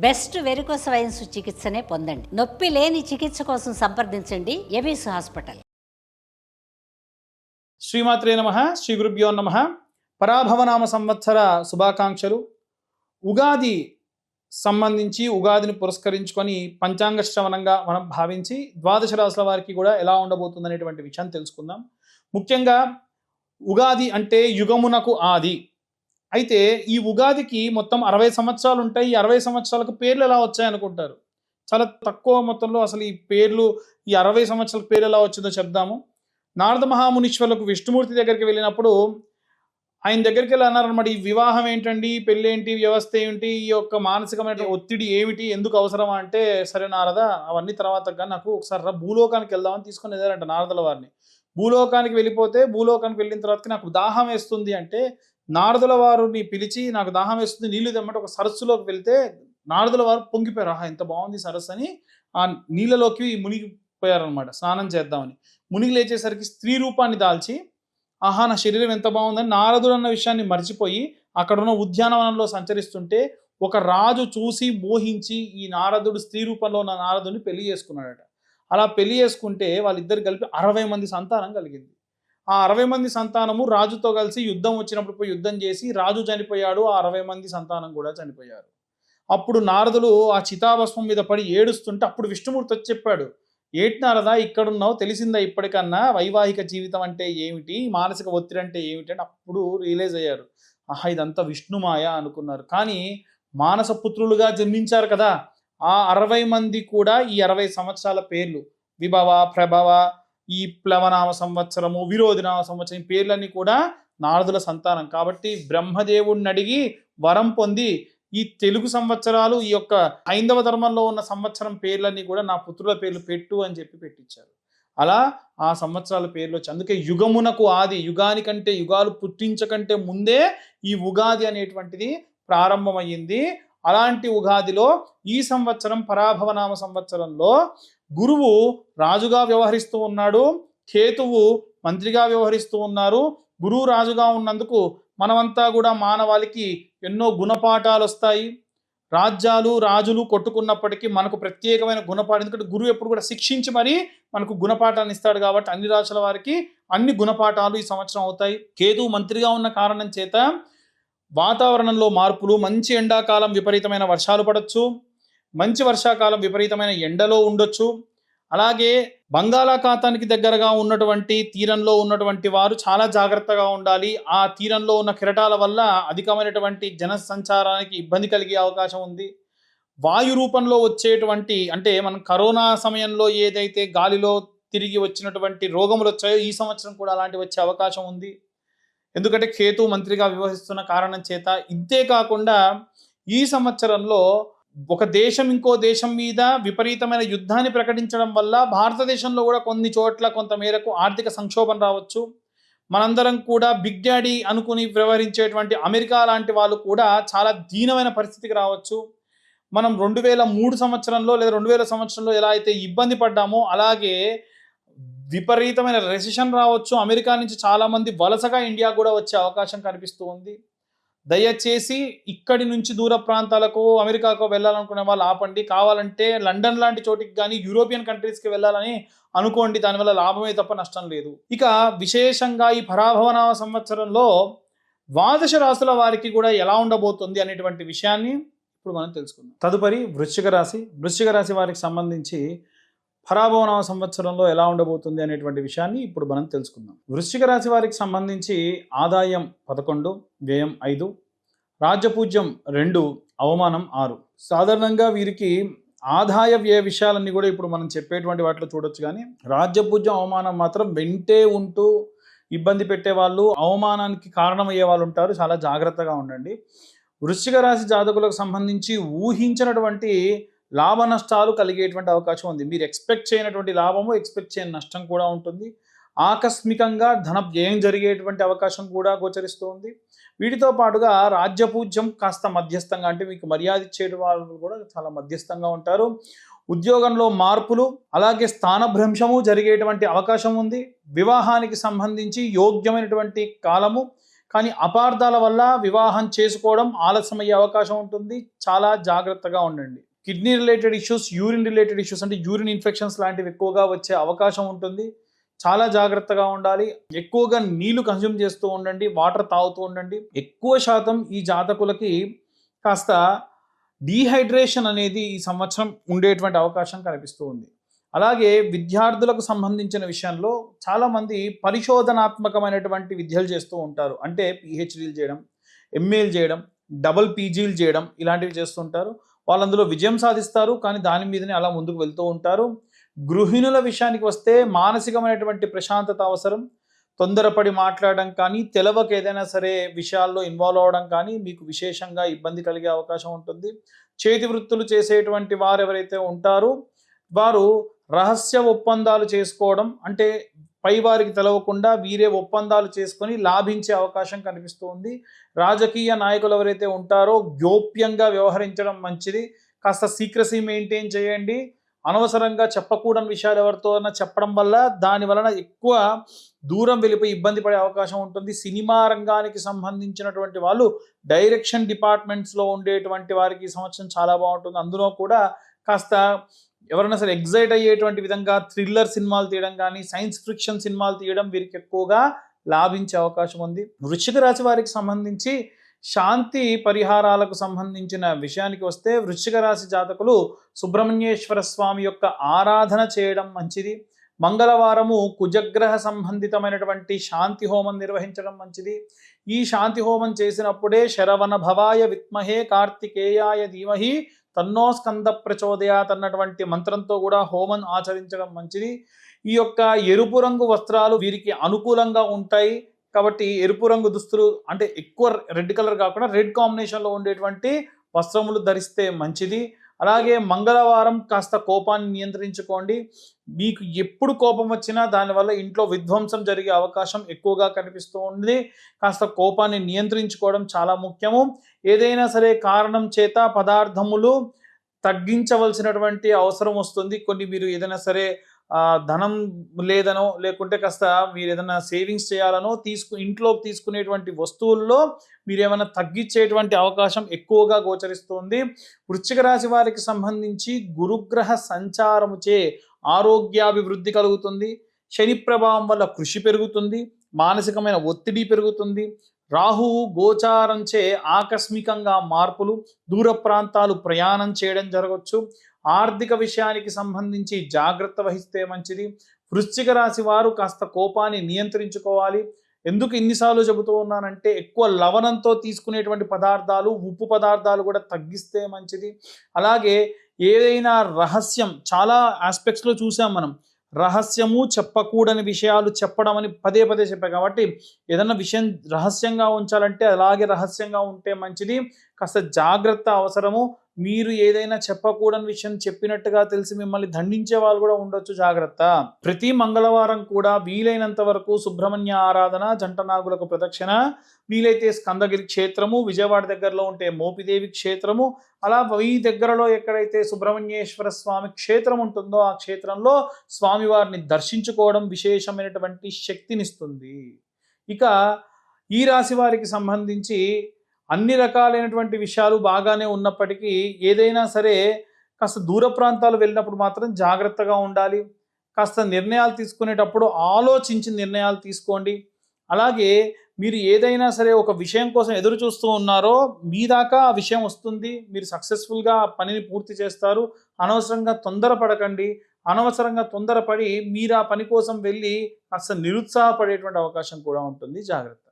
Best varicose veins చికిత్సనే పొందండి. నొప్పి లేని చికిత్స కోసం సంప్రదించండి ఎబిస్ హాస్పిటల్. శ్రీమాత్రే నమః. శ్రీ గురుభ్యో నమః. పరాభవనామ సంవత్సర శుభాకాంక్షలు. ఉగాది సంబంధించి ఉగాదిని పురస్కరించుకొని పంచాంగ శ్రవణంగా మనం భావించి ద్వాదశ రాశుల వారికి కూడా ఎలా ఉండబోతుంది అనేటువంటి విషయాన్ని తెలుసుకుందాం. ముఖ్యంగా ఉగాది అంటే యుగమునకు ఆది. అయితే ఈ ఉగాదికి మొత్తం 60 సంవత్సరాలు ఉంటాయి. ఈ 60 సంవత్సరాలకు పేర్లు ఎలా వచ్చాయి అనుకుంటారు. చాలా తక్కువ మొత్తంలో అసలు ఈ పేర్లు, ఈ 60 సంవత్సరాల పేర్లు ఎలా వచ్చిందో చెప్దాము. నారద మహామునీశ్వరులకు విష్ణుమూర్తి దగ్గరికి వెళ్ళినప్పుడు ఆయన దగ్గరికి వెళ్ళి అన్నారనమాట, ఈ వివాహం ఏంటండి, పెళ్ళి ఏంటి, వ్యవస్థ ఏంటి, ఈ యొక్క మానసికమైన ఒత్తిడి ఏమిటి, ఎందుకు అవసరమా అంటే, సరే నారద అవన్నీ తర్వాత నాకు ఒకసారి భూలోకానికి వెళ్దామని తీసుకొని వెళ్ళారంట నారదుల వారిని. భూలోకానికి వెళ్ళిపోతే భూలోకానికి వెళ్ళిన తర్వాత నాకు దాహం వేస్తుంది అంటే నారదుల వారిని పిలిచి, నాకు దాహం వేస్తుంది నీళ్లు తెమ్మంటే ఒక సరస్సులోకి వెళ్తే నారదుల వారు పొంగిపోయారు. ఎంత బాగుంది సరస్సు అని ఆ నీళ్ళలోకి మునిగిపోయారనమాట స్నానం చేద్దామని. మునిగి లేచేసరికి స్త్రీ రూపాన్ని దాల్చి, నా శరీరం ఎంత బాగుందని నారదుడు అన్న విషయాన్ని మర్చిపోయి అక్కడున్న ఉద్యానవనంలో సంచరిస్తుంటే ఒక రాజు చూసి మోహించి ఈ నారదుడు స్త్రీ రూపంలో ఉన్న నారదుడిని పెళ్లి చేసుకున్నాడట. అలా పెళ్లి చేసుకుంటే వాళ్ళిద్దరు కలిపి 60 మంది సంతానం కలిగింది. ఆ 60 మంది సంతానము రాజుతో కలిసి యుద్ధం వచ్చినప్పుడు పోయి యుద్ధం చేసి రాజు చనిపోయాడు. ఆ 60 మంది సంతానం కూడా చనిపోయారు. అప్పుడు నారదులు ఆ చితాభస్మం మీద పడి ఏడుస్తుంటే అప్పుడు విష్ణుమూర్తి వచ్చి చెప్పాడు, ఏటి నారదా ఇక్కడున్నావు, తెలిసిందా ఇప్పటికన్నా వైవాహిక జీవితం అంటే ఏమిటి, మానసిక ఒత్తిడి అంటే ఏమిటి అని అప్పుడు రియలైజ్ అయ్యారు. ఇదంతా విష్ణుమాయ అనుకున్నారు. కానీ మానస పుత్రులుగా జన్మించారు కదా, ఆ 60 మంది కూడా ఈ 60 సంవత్సరాల పేర్లు విభవ, ప్రభవ, ఈ ప్లవనామ సంవత్సరము, విరోధినామ సంవత్సరం, ఈ పేర్లన్నీ కూడా నారదుల సంతానం. కాబట్టి బ్రహ్మదేవుడిని అడిగి వరం పొంది ఈ తెలుగు సంవత్సరాలు, ఈ యొక్క హైందవ ధర్మంలో ఉన్న సంవత్సరం పేర్లన్నీ కూడా నా పుత్రుల పేర్లు పెట్టు అని చెప్పి పెట్టించారు. అలా ఆ సంవత్సరాల పేర్లు వచ్చి, అందుకే యుగమునకు ఆది, యుగానికంటే యుగాలు పుట్టించకంటే ముందే ఈ ఉగాది అనేటువంటిది ప్రారంభమయ్యింది. అలాంటి ఉగాదిలో ఈ సంవత్సరం పరాభవనామ సంవత్సరంలో గురువు రాజుగా వ్యవహరిస్తూ ఉన్నాడు, కేతువు మంత్రిగా వ్యవహరిస్తూ ఉన్నారు. గురువు రాజుగా ఉన్నందుకు మనమంతా కూడా మానవాళికి ఎన్నో గుణపాఠాలు వస్తాయి. రాజ్యాలు రాజులు కొట్టుకున్నప్పటికీ మనకు ప్రత్యేకమైన గుణపాఠం, ఎందుకంటే గురువు ఎప్పుడు కూడా శిక్షించి మరీ మనకు గుణపాఠాన్ని ఇస్తాడు. కాబట్టి అన్ని రాష్ట్రాల వారికి అన్ని గుణపాఠాలు ఈ సంవత్సరం అవుతాయి. కేతువు మంత్రిగా ఉన్న కారణం చేత వాతావరణంలో మార్పులు, మంచి ఎండాకాలం విపరీతమైన వర్షాలు పడవచ్చు, మంచి వర్షాకాలం విపరీతమైన ఎండలో ఉండొచ్చు. అలాగే బంగాళాఖాతానికి దగ్గరగా ఉన్నటువంటి తీరంలో ఉన్నటువంటి వారు చాలా జాగ్రత్తగా ఉండాలి. ఆ తీరంలో ఉన్న కెరటాల వల్ల అధికమైనటువంటి జన సంచారానికి ఇబ్బంది కలిగే అవకాశం ఉంది. వాయు రూపంలో వచ్చేటువంటి, అంటే మనం కరోనా సమయంలో ఏదైతే గాలిలో తిరిగి వచ్చినటువంటి రోగములు వచ్చాయో ఈ సంవత్సరం కూడా అలాంటివి వచ్చే అవకాశం ఉంది. ఎందుకంటే కేతు మంత్రిగా వ్యవహరిస్తున్న కారణం చేత. ఇంతే కాకుండా ఈ సంవత్సరంలో ఒక దేశం ఇంకో దేశం మీద విపరీతమైన యుద్ధాన్ని ప్రకటించడం వల్ల భారతదేశంలో కూడా కొన్ని చోట్ల కొంత మేరకు ఆర్థిక సంక్షోభం రావచ్చు. మనందరం కూడా బిగ్ డాడీ అనుకుని వ్యవహరించేటువంటి అమెరికా లాంటి వాళ్ళు కూడా చాలా దీనమైన పరిస్థితికి రావచ్చు. మనం 2003 సంవత్సరంలో లేదా 2000 సంవత్సరంలో ఎలా అయితే ఇబ్బంది పడ్డామో అలాగే విపరీతమైన రెసిషన్ రావచ్చు. అమెరికా నుంచి చాలామంది వలసగా ఇండియా కూడా వచ్చే అవకాశం కనిపిస్తూ ఉంది. దయచేసి ఇక్కడి నుంచి దూర ప్రాంతాలకు, అమెరికాకు వెళ్ళాలనుకునే వాళ్ళు ఆపండి. కావాలంటే లండన్ లాంటి చోటికి కానీ యూరోపియన్ కంట్రీస్కి వెళ్ళాలని అనుకోండి, దానివల్ల లాభమే తప్ప నష్టం లేదు. ఇక విశేషంగా ఈ పరాభవనామ సంవత్సరంలో ద్వాదశ రాశుల వారికి కూడా ఎలా ఉండబోతుంది అనేటువంటి విషయాన్ని ఇప్పుడు మనం తెలుసుకుందాం. తదుపరి వృశ్చిక రాశి. వృశ్చిక రాశి వారికి సంబంధించి పరాభవనామ సంవత్సరంలో ఎలా ఉండబోతుంది అనేటువంటి విషయాన్ని ఇప్పుడు మనం తెలుసుకుందాం. వృశ్చిక రాశి వారికి సంబంధించి ఆదాయం 11, వ్యయం 5, రాజ్యపూజ్యం 2, అవమానం 6. సాధారణంగా వీరికి ఆదాయ వ్యయ విషయాలన్నీ కూడా ఇప్పుడు మనం చెప్పేటువంటి వాటిలో చూడొచ్చు. కానీ రాజ్యపూజ్యం, అవమానం మాత్రం వెంటే ఉంటూ ఇబ్బంది పెట్టే వాళ్ళు, అవమానానికి కారణమయ్యే వాళ్ళు ఉంటారు. చాలా జాగ్రత్తగా ఉండండి. వృశ్చిక రాశి జాతకులకు సంబంధించి ఊహించినటువంటి లాభ నష్టాలు కలిగేటువంటి అవకాశం ఉంది. మీరు ఎక్స్పెక్ట్ చేయనటువంటి లాభము, ఎక్స్పెక్ట్ చేయని నష్టం కూడా ఉంటుంది. ఆకస్మికంగా ధన వ్యయం జరిగేటువంటి అవకాశం కూడా గోచరిస్తూ ఉంది. వీటితో పాటుగా రాజ్యపూజ్యం కాస్త మధ్యస్థంగా, అంటే మీకు మర్యాద ఇచ్చే వాళ్ళు కూడా చాలా మధ్యస్థంగా ఉంటారు. ఉద్యోగంలో మార్పులు, అలాగే స్థానభ్రంశము జరిగేటువంటి అవకాశం ఉంది. వివాహానికి సంబంధించి యోగ్యమైనటువంటి కాలము, కానీ అపార్థాల వల్ల వివాహం చేసుకోవడం ఆలస్యమయ్యే అవకాశం ఉంటుంది. చాలా జాగ్రత్తగా ఉండండి. Kidney related issues, urine related issues అంటే యూరిన్ ఇన్ఫెక్షన్స్ లాంటివి ఎక్కువగా వచ్చే అవకాశం ఉంటుంది. చాలా జాగ్రత్తగా ఉండాలి. ఎక్కువగా నీళ్లు కన్జ్యూమ్ చేస్తూ ఉండండి, వాటర్ తాగుతూ ఉండండి. ఎక్కువ శాతం ఈ జాతకులకి కాస్త డీహైడ్రేషన్ అనేది ఈ సంవత్సరం ఉండేటువంటి అవకాశం కనిపిస్తూ ఉంది. అలాగే విద్యార్థులకు సంబంధించిన విషయంలో చాలామంది పరిశోధనాత్మకమైనటువంటి విద్యలు చేస్తూ ఉంటారు. అంటే పిహెచ్డీలు చేయడం, ఎంఏలు చేయడం, డబుల్ పీజీలు చేయడం ఇలాంటివి చేస్తుంటారు. వాళ్ళు అందులో విజయం సాధిస్తారు, కానీ దాని మీదనే అలా ముందుకు వెళ్తూ ఉంటారు. గృహిణుల విషయానికి వస్తే మానసికమైనటువంటి ప్రశాంతత అవసరం. తొందరపడి మాట్లాడడం కానీ, తెలవక ఏదైనా సరే విషయాల్లో ఇన్వాల్వ్ అవ్వడం కానీ మీకు విశేషంగా ఇబ్బంది కలిగే అవకాశం ఉంటుంది. చేతి వృత్తులు చేసేటువంటి వారు ఎవరైతే ఉంటారో వారు రహస్య ఒప్పందాలు చేసుకోవడం, అంటే పై వారికి తెలవకుండా వీరే ఒప్పందాలు చేసుకొని లాభించే అవకాశం కనిపిస్తూ ఉంది. రాజకీయ నాయకులు ఎవరైతే ఉంటారో గోప్యంగా వ్యవహరించడం మంచిది. కాస్త సీక్రసీ మెయింటైన్ చేయండి. అనవసరంగా చెప్పకూడని విషయాలు ఎవరితో చెప్పడం వల్ల దాని వలన ఎక్కువ దూరం వెళ్ళిపోయి ఇబ్బంది పడే అవకాశం ఉంటుంది. సినిమా రంగానికి సంబంధించినటువంటి వాళ్ళు డైరెక్షన్ డిపార్ట్మెంట్స్లో ఉండేటువంటి వారికి ఈ సంవత్సరం చాలా బాగుంటుంది. అందులో కూడా కాస్త ఎవరైనా సరే ఎగ్జైట్ అయ్యేటువంటి విధంగా థ్రిల్లర్ సినిమాలు తీయడం కానీ, సైన్స్ ఫిక్షన్ సినిమాలు తీయడం వీరికి ఎక్కువగా లాభించే అవకాశం ఉంది. వృశ్చిక రాశి వారికి సంబంధించి శాంతి పరిహారాలకు సంబంధించిన విషయానికి వస్తే వృశ్చిక రాశి జాతకులు సుబ్రహ్మణ్యేశ్వర స్వామి యొక్క ఆరాధన చేయడం మంచిది. మంగళవారము కుజగ్రహ సంబంధితమైనటువంటి శాంతి హోమం నిర్వహించడం మంచిది. ఈ శాంతి హోమం చేసినప్పుడే శరవణ భవాయ విద్మహే కార్తికేయాయ ధీమహి తన్నో స్కంద ప్రచోదయాత్ అన్నటువంటి మంత్రంతో కూడా హోమం ఆచరించడం మంచిది. ఈ యొక్క ఎరుపు రంగు వస్త్రాలు వీరికి అనుకూలంగా ఉంటాయి కాబట్టి ఎరుపు రంగు దుస్తులు అంటే ఎక్కువ రెడ్ కలర్ కాకుండా రెడ్ కాంబినేషన్లో ఉండేటువంటి వస్త్రములు ధరిస్తే మంచిది. అలాగే మంగళవారం కాస్త కోపాన్ని నియంత్రించుకోండి. మీకు ఎప్పుడు కోపం వచ్చినా దానివల్ల ఇంట్లో విధ్వంసం జరిగే అవకాశం ఎక్కువగా కనిపిస్తూ ఉంది. కాస్త కోపాన్ని నియంత్రించుకోవడం చాలా ముఖ్యము. ఏదైనా సరే కారణం చేత పదార్థములు తగ్గించవలసినటువంటి అవసరం వస్తుంది. కొన్ని మీరు ఏదైనా సరే ధనం లేదనో లేకుంటే కాస్త మీరు ఏదైనా సేవింగ్స్ చేయాలనో ఇంట్లోకి తీసుకునేటువంటి వస్తువుల్లో మీరు ఏమైనా తగ్గించేటువంటి అవకాశం ఎక్కువగా గోచరిస్తుంది. వృశ్చిక రాశి వారికి సంబంధించి గురుగ్రహ సంచారముచే ఆరోగ్యాభివృద్ధి కలుగుతుంది. శని ప్రభావం వల్ల కృషి పెరుగుతుంది, మానసికమైన ఒత్తిడి పెరుగుతుంది. రాహువు గోచారంచే ఆకస్మికంగా మార్పులు, దూర ప్రాంతాలు ప్రయాణం చేయడం జరగవచ్చు. ఆర్థిక విషయానికి సంబంధించి జాగ్రత్త వహిస్తే మంచిది. వృశ్చిక రాశి వారు కాస్త కోపాన్ని నియంత్రించుకోవాలి. ఎందుకు ఇన్నిసార్లు చెబుతూ ఉన్నానంటే ఎక్కువ లవణంతో తీసుకునేటువంటి పదార్థాలు, ఉప్పు పదార్థాలు కూడా తగ్గిస్తే మంచిది. అలాగే ఏదైనా రహస్యం చాలా ఆస్పెక్ట్స్లో చూసాం మనం, రహస్యము చెప్పకూడని విషయాలు చెప్పడం అని పదే పదే చెప్పాం. కాబట్టి ఏదైనా విషయం రహస్యంగా ఉంచాలంటే అలాగే రహస్యంగా ఉంటే మంచిది. కాస్త జాగ్రత్త అవసరము. మీరు ఏదైనా చెప్పకూడని విషయం చెప్పినట్టుగా తెలిసి మిమ్మల్ని దండించే వాళ్ళు కూడా ఉండొచ్చు, జాగ్రత్త. ప్రతి మంగళవారం కూడా వీలైనంత వరకు సుబ్రహ్మణ్య ఆరాధన, జంట నాగులకు ప్రదక్షిణ, వీలైతే స్కందగిరి క్షేత్రము, విజయవాడ దగ్గరలో ఉంటే మోపిదేవి క్షేత్రము, అలా ఈ దగ్గరలో ఎక్కడైతే సుబ్రహ్మణ్యేశ్వర స్వామి క్షేత్రం ఉంటుందో ఆ క్షేత్రంలో స్వామివారిని దర్శించుకోవడం విశేషమైనటువంటి శక్తినిస్తుంది. ఇక ఈ రాశి వారికి సంబంధించి అన్ని రకాలైనటువంటి విషయాలు బాగానే ఉన్నప్పటికీ ఏదైనా సరే కాస్త దూర ప్రాంతాలు వెళ్ళినప్పుడు మాత్రం జాగ్రత్తగా ఉండాలి. కాస్త నిర్ణయాలు తీసుకునేటప్పుడు ఆలోచించి నిర్ణయాలు తీసుకోండి. అలాగే మీరు ఏదైనా సరే ఒక విషయం కోసం ఎదురు చూస్తూ ఉన్నారో మీ దాకా ఆ విషయం వస్తుంది, మీరు సక్సెస్ఫుల్గా ఆ పనిని పూర్తి చేస్తారు. అనవసరంగా తొందరపడకండి. అనవసరంగా తొందరపడి మీరు ఆ పని కోసం వెళ్ళి కాస్త నిరుత్సాహపడేటువంటి అవకాశం కూడా ఉంటుంది, జాగ్రత్త.